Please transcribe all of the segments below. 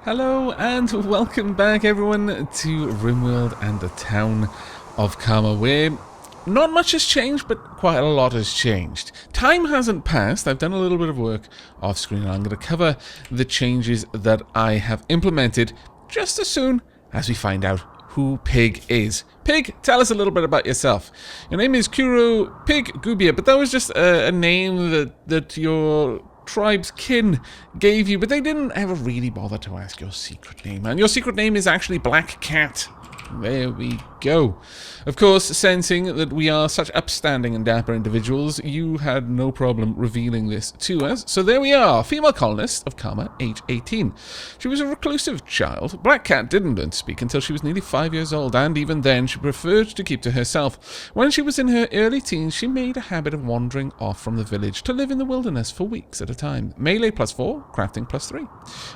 Hello and welcome back everyone to Rimworld and the town of Karma, where not much has changed, but quite a lot has changed. Time hasn't passed. I've done a little bit of work off screen and I'm going to cover the changes that I have implemented just as soon as we find out who Pig is. Pig, tell us a little bit about yourself. Your name is Kuro Pig Gubia, but that was just a name that your tribe's kin gave you, but they didn't ever really bother to ask your secret name. And your secret name is actually Black Cat. There we go. Of course, sensing that we are such upstanding and dapper individuals, you had no problem revealing this to us. So there we are, female colonist of Karma, age 18. She was a reclusive child. Black Cat didn't learn to speak until she was nearly 5 years old, and even then she preferred to keep to herself. When she was in her early teens, she made a habit of wandering off from the village to live in the wilderness for weeks at a time. Melee +4, crafting +3,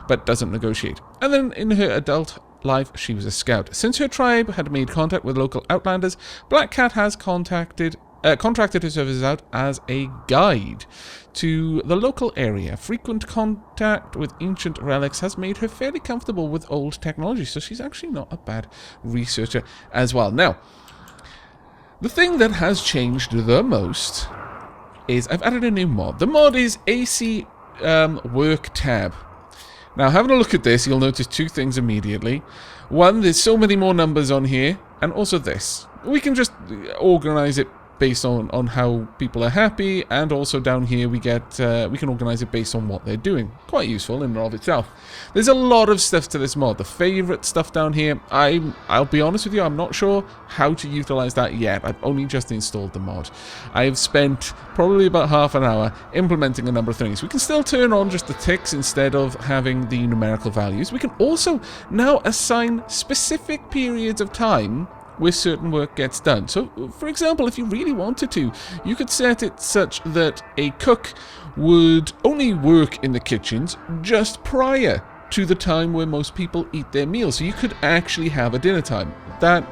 but doesn't negotiate. And then in her adult life, she was a scout. Since her tribe had made contact with local outlanders, Black Cat has contracted her services out as a guide to the local area. Frequent contact with ancient relics has made her fairly comfortable with old technology, so she's actually not a bad researcher as well. Now, the thing that has changed the most is I've added a new mod. The mod is AC Work Tab. Now, having a look at this, you'll notice two things immediately. One, there's so many more numbers on here, and also this. We can just organize it based on how people are happy, and also down here we can organize it based on what they're doing. Quite useful in and of itself. There's a lot of stuff to this mod. The favorite stuff down here, I'll be honest with you, I'm not sure how to utilize that yet. I've only just installed the mod. I've spent probably about half an hour implementing a number of things. We can still turn on just the ticks instead of having the numerical values. We can also now assign specific periods of time where certain work gets done. So, for example, if you really wanted to, you could set it such that a cook would only work in the kitchens just prior to the time where most people eat their meals. So you could actually have a dinner time. That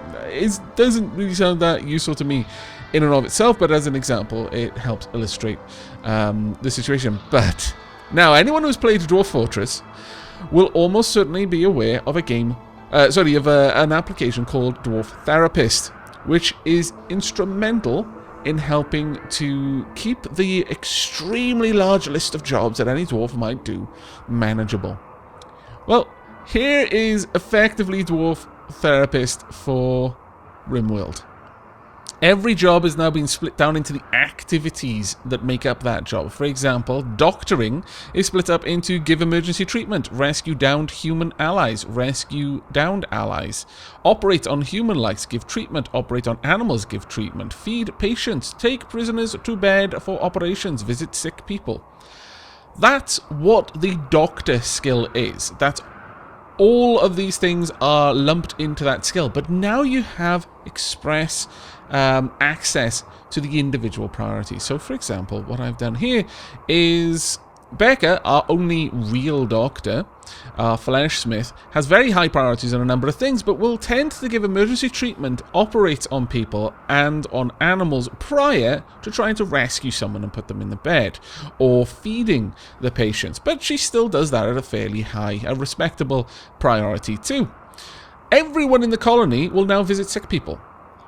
doesn't really sound that useful to me in and of itself, but as an example, it helps illustrate the situation. But now, anyone who's played Dwarf Fortress will almost certainly be aware of an application called Dwarf Therapist, which is instrumental in helping to keep the extremely large list of jobs that any dwarf might do manageable. Well, here is effectively Dwarf Therapist for Rimworld. Every job has now been split down into the activities that make up that job. For example, doctoring is split up into give emergency treatment, rescue downed human allies, rescue downed allies, operate on human lives, give treatment, operate on animals, give treatment, feed patients, take prisoners to bed for operations, visit sick people. That's what the doctor skill is. That's all of these things are lumped into that skill, but now you have express access to the individual priorities. So, for example, what I've done here is Becca, our only real doctor, our flesh smith, has very high priorities on a number of things, but will tend to give emergency treatment, operate on people and on animals prior to trying to rescue someone and put them in the bed, or feeding the patients. But she still does that at a fairly high, a respectable priority too. Everyone in the colony will now visit sick people.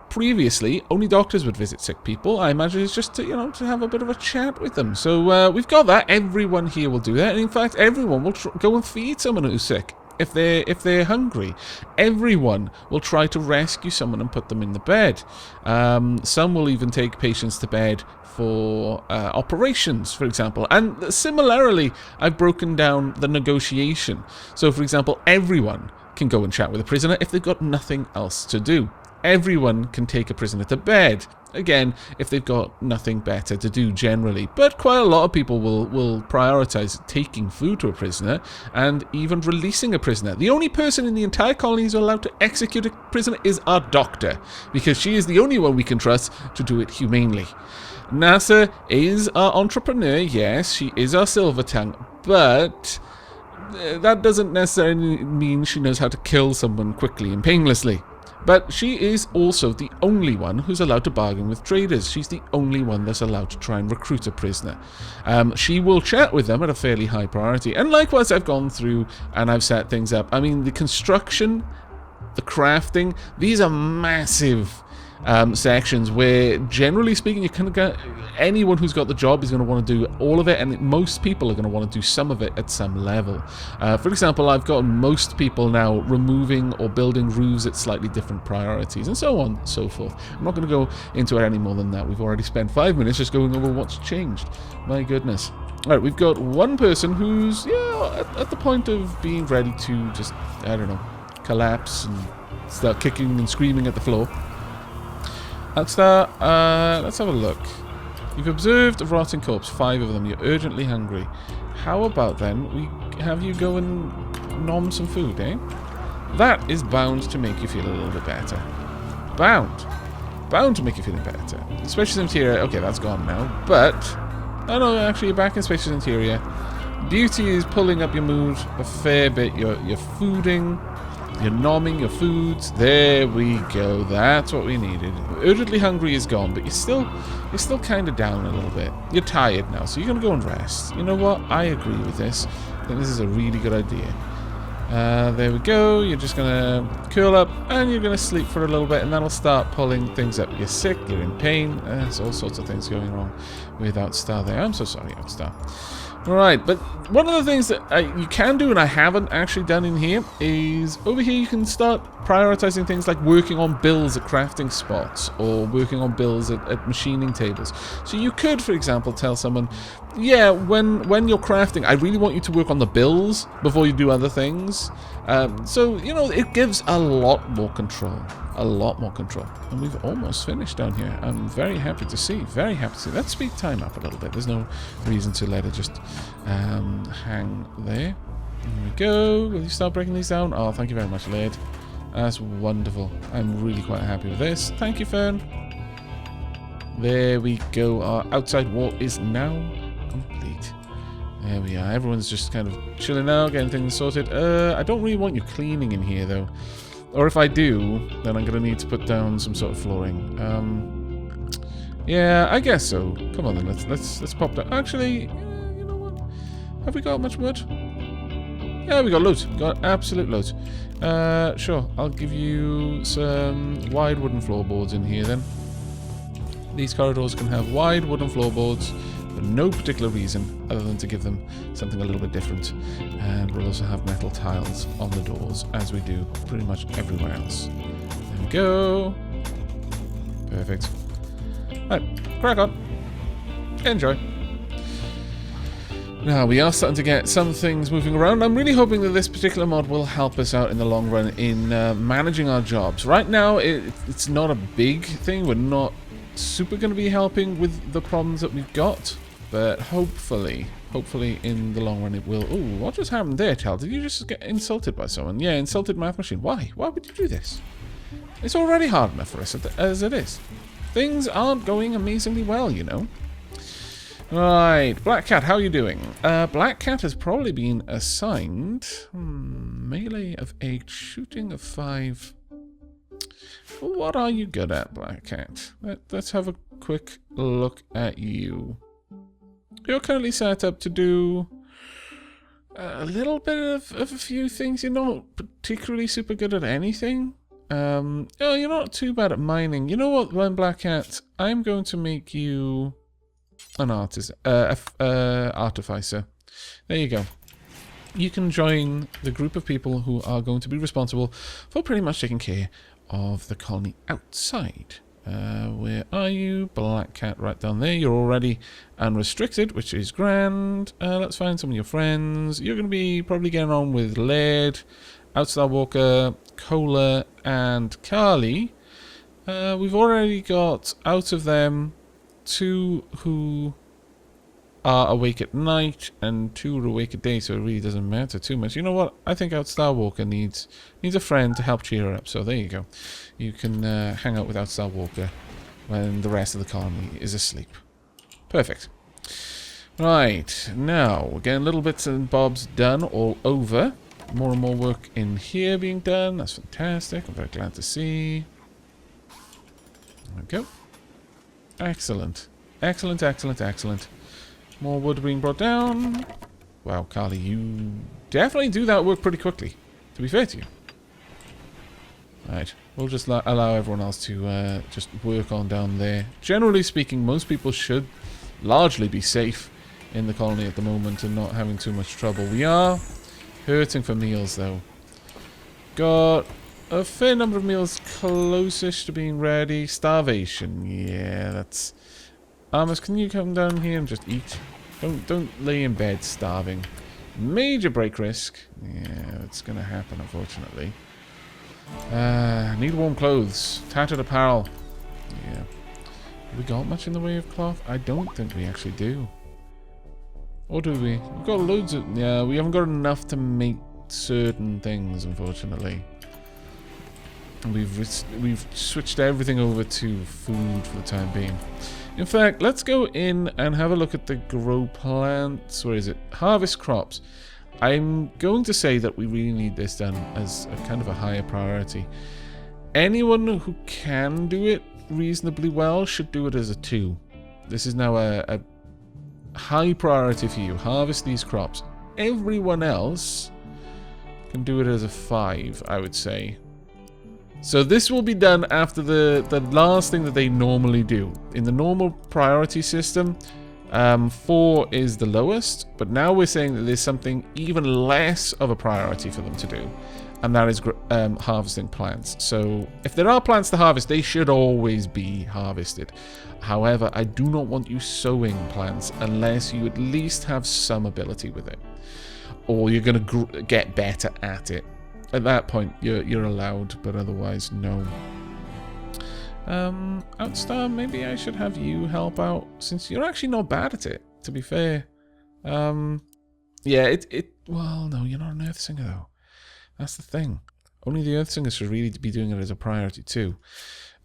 Previously, only doctors would visit sick people. I imagine it's just to have a bit of a chat with them. So we've got that. Everyone here will do that. And in fact, everyone will go and feed someone who's sick if they're hungry. Everyone will try to rescue someone and put them in the bed. Some will even take patients to bed for operations, for example. And similarly, I've broken down the negotiation. So, for example, everyone can go and chat with a prisoner if they've got nothing else to do. Everyone can take a prisoner to bed, again, if they've got nothing better to do generally. But quite a lot of people will prioritize taking food to a prisoner and even releasing a prisoner. The only person in the entire colony who's allowed to execute a prisoner is our doctor, because she is the only one we can trust to do it humanely. Nasa is our entrepreneur, yes, she is our silver tongue, but that doesn't necessarily mean she knows how to kill someone quickly and painlessly. But she is also the only one who's allowed to bargain with traders. She's the only one that's allowed to try and recruit a prisoner. She will chat with them at a fairly high priority. And likewise, I've gone through and I've set things up. I mean, the construction, the crafting, these are massive sections where, generally speaking, you can get anyone who's got the job is going to want to do all of it, and most people are going to want to do some of it at some level. For example, I've got most people now removing or building roofs at slightly different priorities, and so on and so forth. I'm not going to go into it any more than that. We've already spent 5 minutes just going over what's changed. My goodness. Alright, we've got one person who's, yeah, at the point of being ready to just, I don't know, collapse and start kicking and screaming at the floor. Let's have a look. You've observed a rotting corpse, 5 of them. You're urgently hungry. How about then we have you go and nom some food, eh? That is bound to make you feel a little bit better. Bound to make you feel better. Spacious interior. Okay, that's gone now. But oh no, actually you're back in spacious interior. Beauty is pulling up your mood a fair bit. You're fooding. You're nomming your foods. There we go. That's what we needed. Urgently hungry is gone, but you're still kind of down a little bit. You're tired now, so you're gonna go and rest. You know what? I agree with this. I think this is a really good idea. There we go. You're just gonna curl up and you're gonna sleep for a little bit, and that'll start pulling things up. You're sick. You're in pain. There's all sorts of things going wrong with Outstar there. I'm so sorry, Outstar. Right, but one of the things that you can do, and I haven't actually done in here, is over here you can start prioritizing things like working on builds at crafting spots, or working on builds at machining tables. So you could, for example, tell someone, yeah, when you're crafting, I really want you to work on the builds before you do other things. So, you know, it gives a lot more control. A lot more control. And we've almost finished down here. I'm very happy to see. Very happy to see. Let's speed time up a little bit. There's no reason to let it just hang there. There we go. Will you start breaking these down? Oh, thank you very much, Laird. That's wonderful. I'm really quite happy with this. Thank you, Fern. There we go. Our outside wall is now complete. There we are. Everyone's just kind of chilling out, getting things sorted. I don't really want you cleaning in here, though. Or if I do, then I'm going to need to put down some sort of flooring. Yeah, I guess so. Come on then, let's pop down. Actually, you know what? Have we got much wood? Yeah, we got loads. Got absolute loads. Sure, I'll give you some wide wooden floorboards in here then. These corridors can have wide wooden floorboards for no particular reason other than to give them something a little bit different. And we'll also have metal tiles on the doors, as we do pretty much everywhere else. There we go. Perfect. Right, crack on. Enjoy. Now, we are starting to get some things moving around. I'm really hoping that this particular mod will help us out in the long run in managing our jobs. Right now, it's not a big thing. We're not super going to be helping with the problems that we've got, but hopefully in the long run it will. Ooh, what just happened there, Tal? Did you just get insulted by someone? Yeah, insulted math machine. Why would you do this? It's already hard enough for us as it is. Things aren't going amazingly well, you know. Right, Black Cat, how are you doing? Black Cat has probably been assigned melee of 8, shooting of 5. What are you good at, Black Cat? Let's have a quick look at you. You're currently set up to do a little bit of a few things. You're not particularly super good at anything. Oh, you're not too bad at mining. You know what, then, Black Cat? I'm going to make you an artisan, artificer. There you go. You can join the group of people who are going to be responsible for pretty much taking care of the colony outside. Where are you? Black Cat, right down there. You're already unrestricted, which is grand. Let's find some of your friends. You're going to be probably getting on with Laird, Outstar Walker, Cola, and Carly. We've already got out of them 2 who are awake at night and 2 are awake at day, so it really doesn't matter too much. You know what? I think Outstar Walker needs a friend to help cheer her up, so there you go. You can hang out with Outstar Walker when the rest of the colony is asleep. Perfect. Right, now we're getting little bits and bobs done all over. more and more work in here being done. That's fantastic. I'm very glad to see. There we go. Excellent. Excellent, excellent, excellent. More wood being brought down. Wow, Carly, you definitely do that work pretty quickly, to be fair to you. Right, we'll just allow everyone else to just work on down there. Generally speaking, most people should largely be safe in the colony at the moment and not having too much trouble. We are hurting for meals, though. Got a fair number of meals close-ish to being ready. Starvation, yeah, that's... Armus, can you come down here and just eat? Don't lay in bed starving. Major break risk. Yeah, it's gonna happen, unfortunately. Need warm clothes. Tattered apparel. Yeah. Have we got much in the way of cloth? I don't think we actually do. Or do we? We've got loads of... Yeah, we haven't got enough to make certain things, unfortunately. And we've switched everything over to food for the time being. In fact, let's go in and have a look at the grow plants. Where is it? Harvest crops. I'm going to say that we really need this done as a kind of a higher priority. Anyone who can do it reasonably well should do it as a 2. This is now a high priority for you. Harvest these crops. Everyone else can do it as a 5, I would say. So this will be done after the last thing that they normally do. In the normal priority system, 4 is the lowest, but now we're saying that there's something even less of a priority for them to do, and that is harvesting plants. So if there are plants to harvest, they should always be harvested. However, I do not want you sowing plants unless you at least have some ability with it, or you're going to get better at it. At that point, you're allowed, but otherwise, no. Outstar, maybe I should have you help out, since you're actually not bad at it, to be fair. Yeah, well, no, you're not an Earthsinger, though. That's the thing. Only the Earthsingers should really be doing it as a priority, too.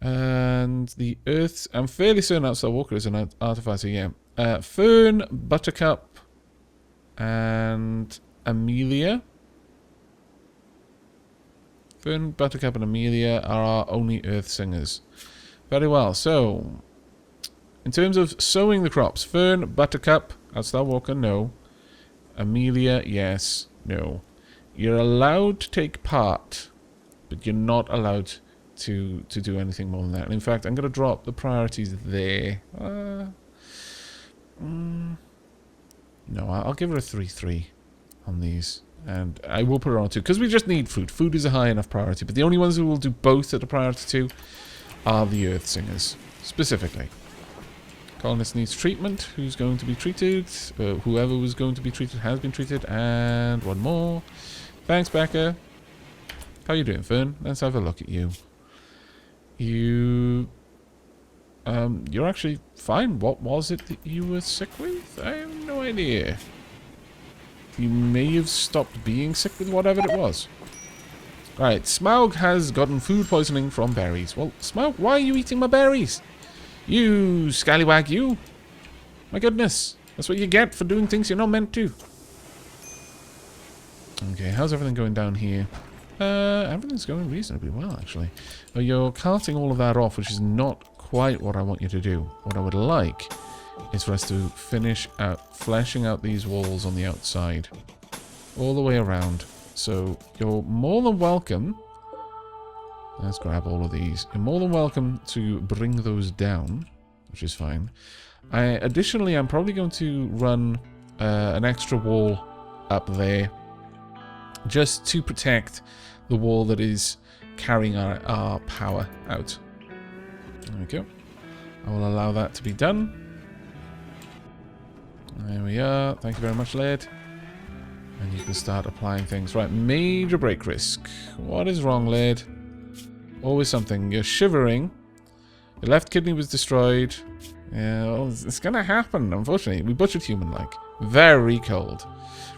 And the Earths... I'm fairly certain Outstar Walker is an artificer, yeah. Fern, Buttercup, and Amelia. Fern, Buttercup, and Amelia are our only Earthsingers. Very well, so... In terms of sowing the crops, Fern, Buttercup, Outstar Walker, no. Amelia, yes, no. You're allowed to take part, but you're not allowed to do anything more than that. And in fact, I'm going to drop the priorities there. No, I'll give her a 3-3 on these. And I will put her on 2, because we just need food. Food is a high enough priority. But the only ones who will do both at a priority 2 are the Earthsingers, specifically. Colonist needs treatment. Who's going to be treated? Whoever was going to be treated has been treated. And one more. Thanks, Becca. How you doing, Fern? Let's have a look at you. You're actually fine. What was it that you were sick with? I have no idea. You may have stopped being sick with whatever it was. Right, Smaug has gotten food poisoning from berries. Well, Smaug, why are you eating my berries? You scallywag, you. My goodness. That's what you get for doing things you're not meant to. Okay, how's everything going down here? Everything's going reasonably well, actually. You're carting all of that off, which is not quite what I want you to do. What I would like is for us to finish out fleshing out these walls on the outside. All the way around. So, you're more than welcome... Let's grab all of these. You're more than welcome to bring those down, which is fine. Additionally, I'm probably going to run an extra wall up there, just to protect the wall that is carrying our power out. There we go. I will allow that to be done. There we are. Thank you very much, Laird. And you can start applying things. Right, major break risk. What is wrong, Laird? Always something. You're shivering. Your left kidney was destroyed. Yeah, well, it's gonna happen, unfortunately. We butchered human-like. Very cold.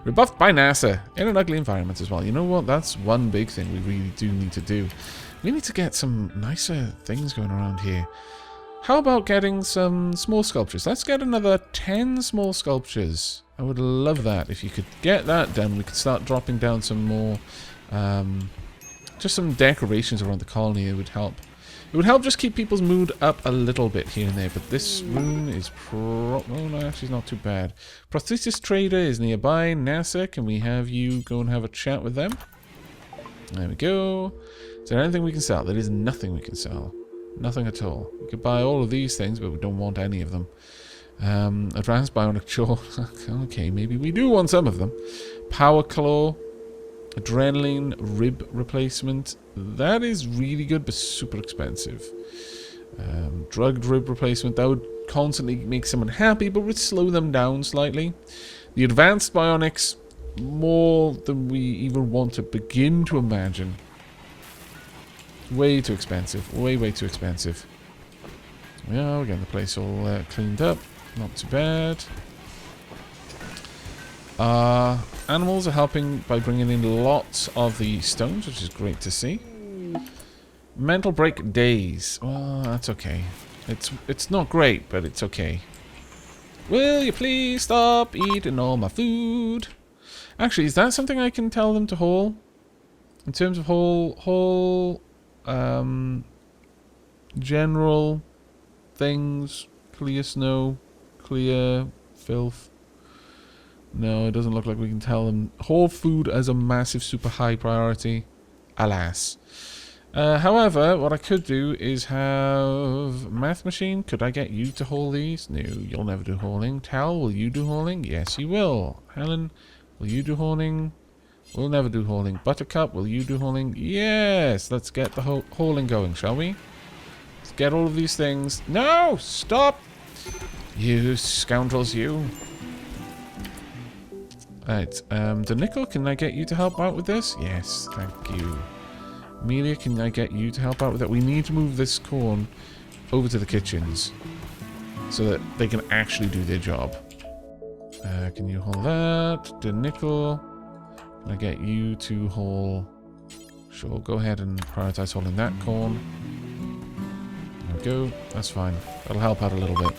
Rebuffed by NASA. In an ugly environment as well. You know what? That's one big thing we really do need to do. We need to get some nicer things going around here. How about getting some small sculptures? Let's get another 10 small sculptures I would love that. If you could get that done, we could start dropping down some more, just some decorations around the colony. It would help. It would help just keep people's mood up a little bit here and there. But this room is oh no, actually it's not too bad. Prosthesis Trader is nearby. NASA, can we have you go and have a chat with them? There we go. Is there anything we can sell? There is nothing we can sell. Nothing at all. We could buy all of these things, but we don't want any of them. Advanced Bionic Jaw. Okay, maybe we do want some of them. Power Claw. Adrenaline Rib Replacement. That is really good, but super expensive. Drugged Rib Replacement. That would constantly make someone happy, but would slow them down slightly. The Advanced Bionics. More than we even want to begin to imagine. Way too expensive. Way too expensive. Yeah, we're getting the place all cleaned up. Not too bad. Animals are helping by bringing in lots of the stones, which is great to see. Mental break days. Well, that's okay. It's not great, but it's okay. Will you please stop eating all my food? Actually, is that something I can tell them to haul? In terms of haul, general things, clear snow, clear filth. No, it doesn't look like we can tell them. Haul food as a massive, super high priority. Alas. However, what I could do is have... Math Machine, could I get you to haul these? No, you'll never do hauling. Tal, will you do hauling? Yes, you will. Helen, will you do hauling? We'll never do hauling. Buttercup, will you do hauling? Yes! Let's get the hauling going, shall we? Let's get all of these things. No! Stop! You scoundrels, you. Right, Nickel, can I get you to help out with this? Yes, thank you. Amelia, can I get you to help out with that? We need to move this corn over to the kitchens so that they can actually do their job. Can you haul that? Nickel, can I get you to haul... Sure, go ahead and prioritize hauling that corn. There we go, that's fine. That'll help out a little bit.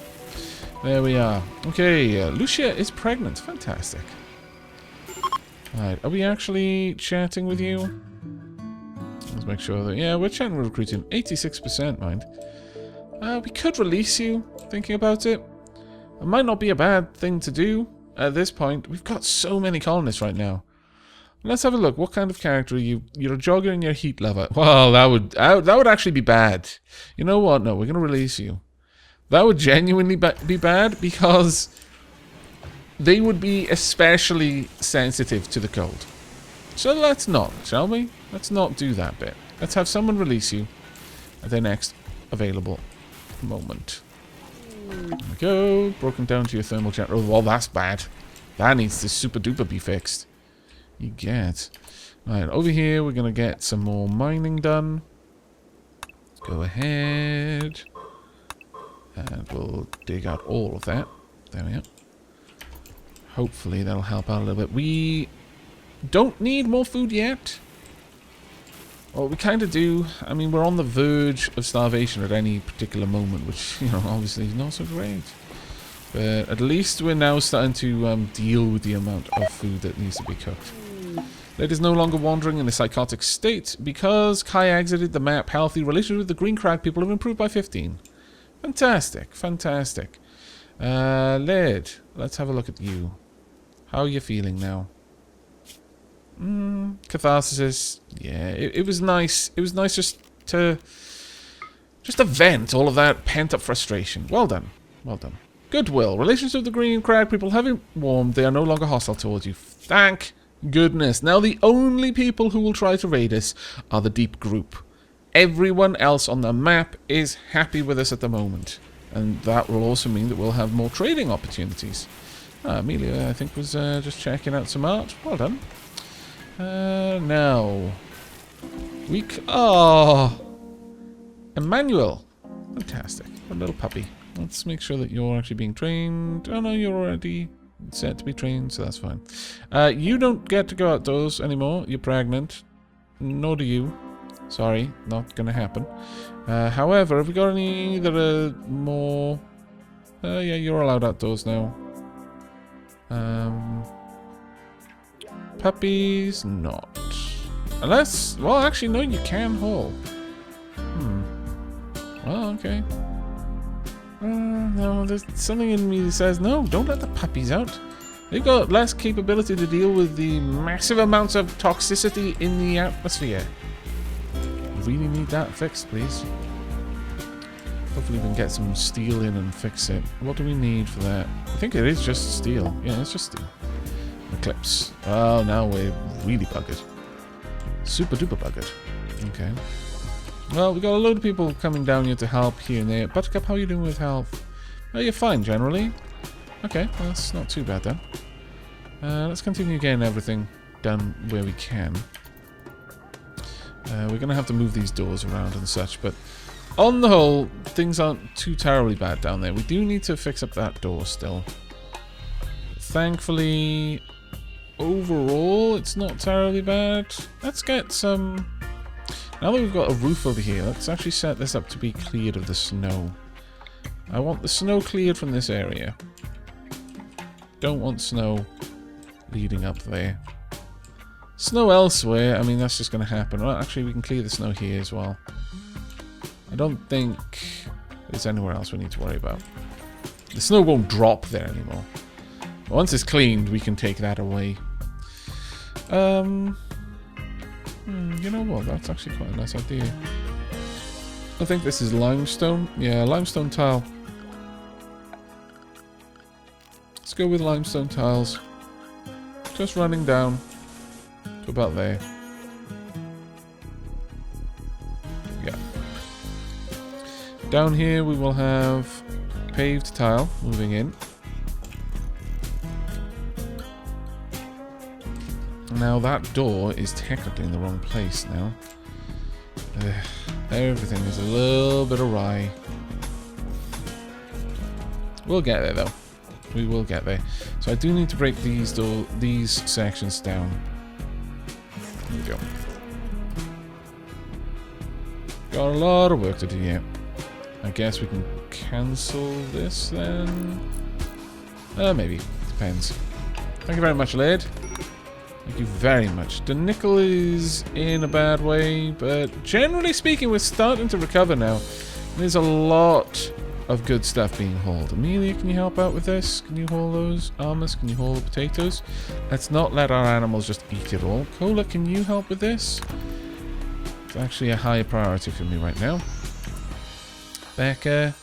There we are. Okay, Lucia is pregnant. Fantastic. Alright, are we actually chatting with you? Let's make sure that... Yeah, we're chatting with recruiting. 86%, mind. We could release you, thinking about it. It might not be a bad thing to do at this point. We've got so many colonists right now. Let's have a look. What kind of character are you? You're a jogger and you're a heat lover. Well, that would actually be bad. You know what? No, we're going to release you. That would genuinely be bad because... they would be especially sensitive to the cold. So let's not, shall we? Let's not do that bit. Let's have someone release you at their next available moment. There we go. Broken down to your thermal generator. Oh, well, that's bad. That needs to super duper be fixed. You get. Alright, over here we're going to get some more mining done. Go ahead. And we'll dig out all of that. There we are. Hopefully that'll help out a little bit. We don't need more food yet. Well, we kind of do. I mean, we're on the verge of starvation at any particular moment, which, you know, obviously is not so great. But at least we're now starting to deal with the amount of food that needs to be cooked. Lady is no longer wandering in a psychotic state because Kai exited the map healthy. Relations with the Green Crag people have improved by 15. Fantastic, fantastic. Lid, let's have a look at you. How are you feeling now? Catharsis. Yeah, it was nice. It was nice just to vent all of that pent-up frustration. Well done. Well done. Goodwill. Relations with the Green Crag people have warmed. They are no longer hostile towards you. Thank goodness. Now the only people who will try to raid us are the Deep Group. Everyone else on the map is happy with us at the moment. And that will also mean that we'll have more trading opportunities. Amelia, I think, was just checking out some art. Well done. Now... Emmanuel. Fantastic. A little puppy. Let's make sure that you're actually being trained. Oh no, you're already set to be trained, so that's fine. You don't get to go outdoors anymore. You're pregnant. Nor do you. Sorry, not gonna happen. However, have we got any that are more... yeah, you're allowed outdoors now. Puppies, not. Unless, well, actually, no, you can haul. Well, okay. No, there's something in me that says, no, don't let the puppies out. They've got less capability to deal with the massive amounts of toxicity in the atmosphere. Really need that fixed, please. Hopefully we can get some steel in and fix it. What do we need for that? I think it is just steel. Yeah, it's just steel. Eclipse. Oh, now we're really buggered. Super duper buggered. Okay. Well, we got a load of people coming down here to help here and there. Buttercup, how are you doing with health? Oh, you're fine, generally. Okay, well, that's not too bad then. Let's continue getting everything done where we can. We're going to have to move these doors around and such, but on the whole, things aren't too terribly bad down there. We do need to fix up that door still. Thankfully, overall, it's not terribly bad. Let's get some... Now that we've got a roof over here, let's actually set this up to be cleared of the snow. I want the snow cleared from this area. Don't want snow leading up there. Snow elsewhere, I mean, that's just going to happen. Well, actually, we can clear the snow here as well. I don't think there's anywhere else we need to worry about. The snow won't drop there anymore. But once it's cleaned, we can take that away. You know what? That's actually quite a nice idea. I think this is limestone. Yeah, limestone tile. Let's go with limestone tiles. Just running down to about there. Yeah. Down here we will have paved tile moving in. Now that door is technically in the wrong place now. Everything is a little bit awry. We'll get there though. We will get there. So I do need to break these sections down. There we go. Got a lot of work to do yet. I guess we can cancel this then. Maybe. Depends. Thank you very much, Laird. Thank you very much. The nickel is in a bad way, but generally speaking, we're starting to recover now. There's a lot of good stuff being hauled. Amelia, can you help out with this? Can you haul those almonds? Can you haul the potatoes? Let's not let our animals just eat it all. Cola, can you help with this? It's actually a higher priority for me right now. Becca,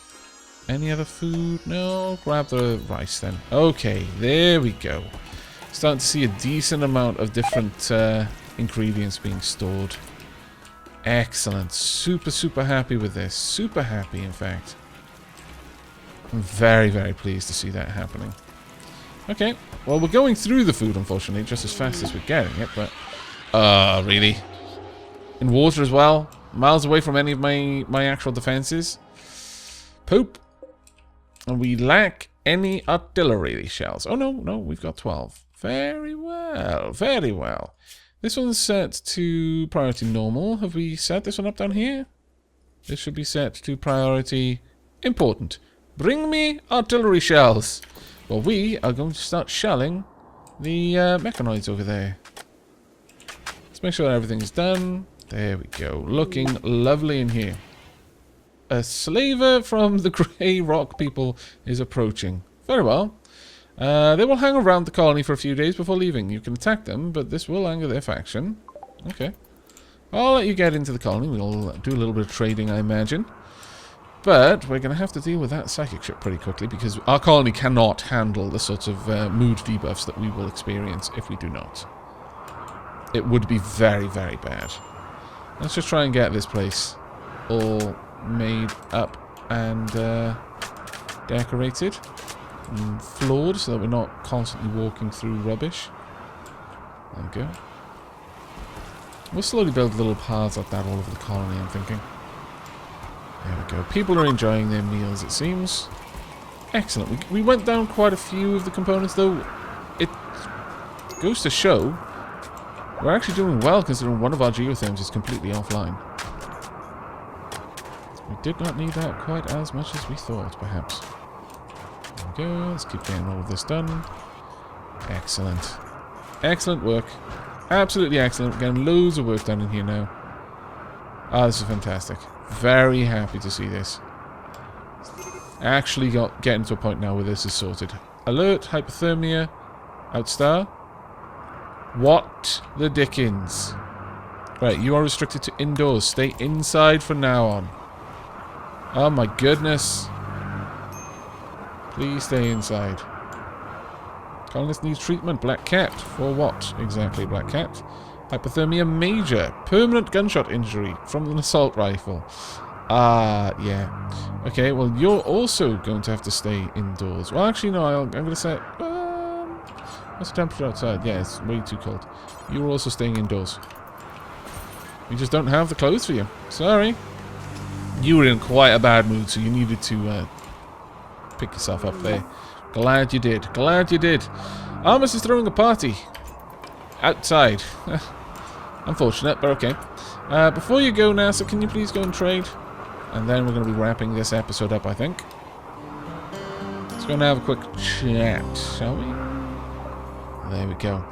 any other food? No, grab the rice then. Okay, there we go. Starting to see a decent amount of different ingredients being stored. Excellent. Super, super happy with this. Super happy, in fact. I'm very, very pleased to see that happening. Okay. Well, we're going through the food, unfortunately, just as fast as we're getting it, but... really? In water as well? Miles away from any of my actual defenses? Poop. And we lack any artillery shells. Oh, no, no, we've got 12. Very well, very well. This one's set to priority normal. Have we set this one up down here? This should be set to priority important. Bring me artillery shells. Well, we are going to start shelling the mechanoids over there. Let's make sure everything's done. There we go. Looking lovely in here. A slaver from the Grey Rock people is approaching. Very well. They will hang around the colony for a few days before leaving. You can attack them, but this will anger their faction. Okay. I'll let you get into the colony. We'll do a little bit of trading, I imagine. But we're going to have to deal with that psychic ship pretty quickly because our colony cannot handle the sorts of mood debuffs that we will experience if we do not. It would be very, very bad. Let's just try and get this place all made up and decorated. And floored so that we're not constantly walking through rubbish. There we go. We'll slowly build little paths like that all over the colony, I'm thinking. There we go. People are enjoying their meals, it seems. Excellent. We went down quite a few of the components, though. It goes to show we're actually doing well considering one of our geotherms is completely offline. We did not need that quite as much as we thought, perhaps. There we go. Let's keep getting all of this done. Excellent. Excellent work. Absolutely excellent. We're getting loads of work done in here now. Oh, this is fantastic. Very happy to see this. Actually getting to a point now where this is sorted. Alert, hypothermia, outstar. What the dickens? Right, you are restricted to indoors. Stay inside from now on. Oh my goodness. Please stay inside. Colonist needs treatment. Black cat. For what exactly, Black cat? Hypothermia major. Permanent gunshot injury from an assault rifle. Ah, yeah. Okay, well, you're also going to have to stay indoors. Well, actually, no, I'm going to say... what's the temperature outside? Yeah, it's way too cold. You're also staying indoors. We just don't have the clothes for you. Sorry. You were in quite a bad mood, so you needed to pick yourself up there. Glad you did. Glad you did. Armus is throwing a party. Outside. Unfortunate, but okay. Before you go, NASA, can you please go and trade? And then we're going to be wrapping this episode up, I think. Let's go and have a quick chat, shall we? There we go.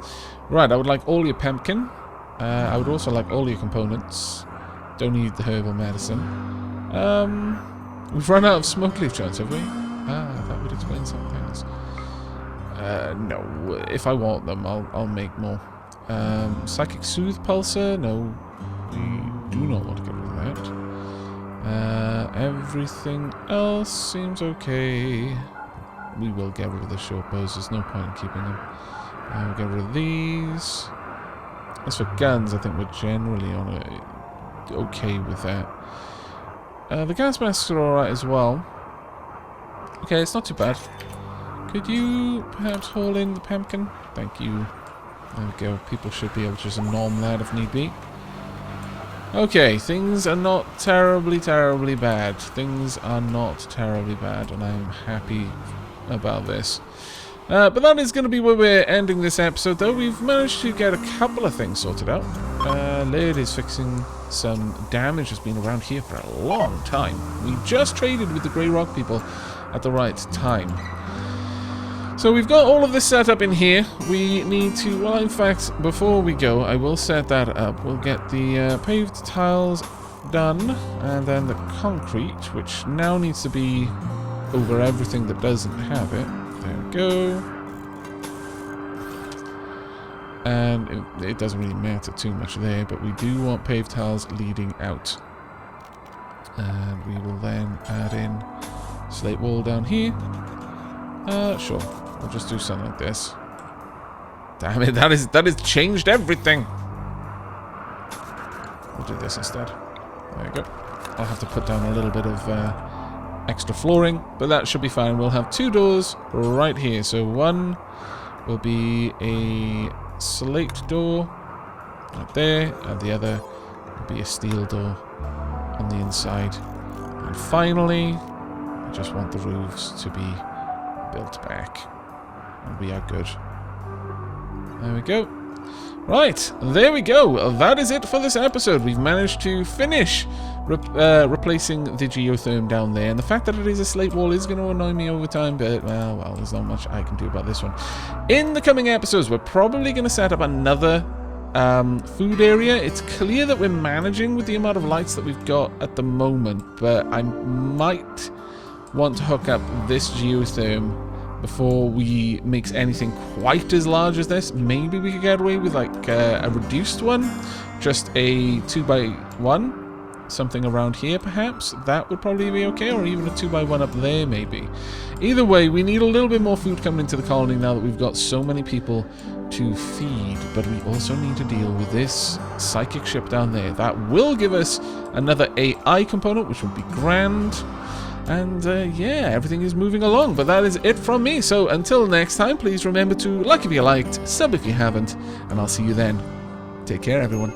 Right, I would like all your pumpkin. I would also like all your components. Don't need the herbal medicine. We've run out of smoke leaf charts, have we? Ah, that would explain something else. No, if I want them, I'll make more. Psychic Soothe Pulsar? No, we do not want to get rid of that. Everything else seems okay. We will get rid of the short bows, there's no point in keeping them. We'll get rid of these. As for guns, I think we're generally okay with that. The gas masks are alright as well. Okay, it's not too bad. Could you perhaps haul in the pumpkin? Thank you. There we go. People should be able to just norm that if need be. Okay, things are not terribly, terribly bad. Things are not terribly bad, and I'm happy about this. But that is going to be where we're ending this episode, though. We've managed to get a couple of things sorted out. Laird is fixing some damage that's been around here for a long time. We just traded with the Grey Rock people at the right time. So we've got all of this set up in here. We need to, well, in fact, before we go, I will set that up. We'll get the paved tiles done, and then the concrete, which now needs to be over everything that doesn't have it. There we go. And it doesn't really matter too much there, but we do want paved tiles leading out. And we will then add in slate wall down here. Sure. We'll just do something like this. Damn it, that has changed everything. We'll do this instead. There you go. I'll have to put down a little bit of extra flooring, but that should be fine. We'll have two doors right here. So one will be a slate door right there, and the other will be a steel door on the inside. And finally, I just want the roofs to be built back. And we are good. There we go. Right, there we go. That is it for this episode. We've managed to finish replacing the geotherm down there. And the fact that it is a slate wall is going to annoy me over time, but, well, there's not much I can do about this one. In the coming episodes, we're probably going to set up another food area. It's clear that we're managing with the amount of lights that we've got at the moment, but I might want to hook up this geotherm before we make anything quite as large as this. Maybe we could get away with like a reduced one, just a 2x1, something around here perhaps. That would probably be okay, or even a 2x1 up there maybe. Either way, we need a little bit more food coming into the colony now that we've got so many people to feed, but we also need to deal with this psychic ship down there. That will give us another AI component, which would be grand. And, yeah, everything is moving along. But that is it from me. So, until next time, please remember to like if you liked, sub if you haven't, and I'll see you then. Take care, everyone.